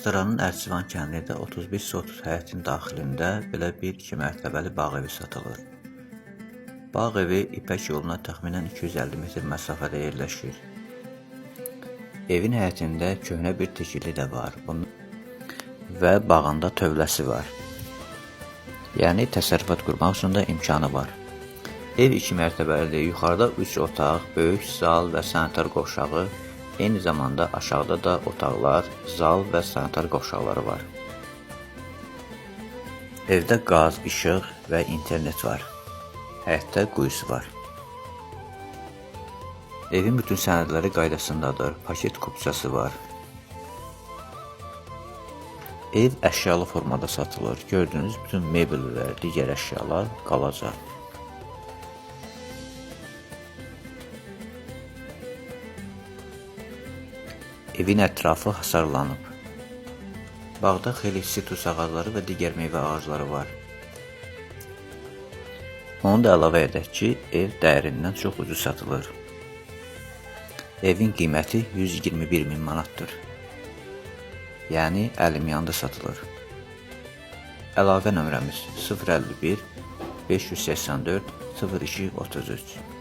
Astaranın Ərcivan kəndində 31 sotuz həyətin daxilində belə bir 2 mərtəbəli bağ evi satılır. Bağ evi İpək yoluna təxminən 250 metr məsafədə yerləşir. Evin həyətində köhnə bir tikili də var və bağında tövləsi var. Yəni təsərrüfat qurmaq üçün də imkanı var. Ev 2 mərtəbəlidir. Yuxarıda 3 otaq, böyük zal və sanitar qovşağı, eyni zamanda aşağıda da otaqlar, zal və sanitar qovşaqları var. Evdə qaz, işıq və internet var. Həyətdə quyusu var. Evin bütün sənədləri qaydasındadır. Paket kupçası var. Ev əşyalı formada satılır. Gördüyünüz bütün mebel və digər əşyalar qalacaq. Evin ətrafı hasarlanıb. Bağda xeyli sitrus ağacları və digər meyvə ağacları var. Onu da əlavə edək ki, ev dəyərindən çox ucuz satılır. Evin qiyməti 121 min manatdır. Yəni əlimyanda satılır. Əlavə nömrəmiz 051 584 02 33.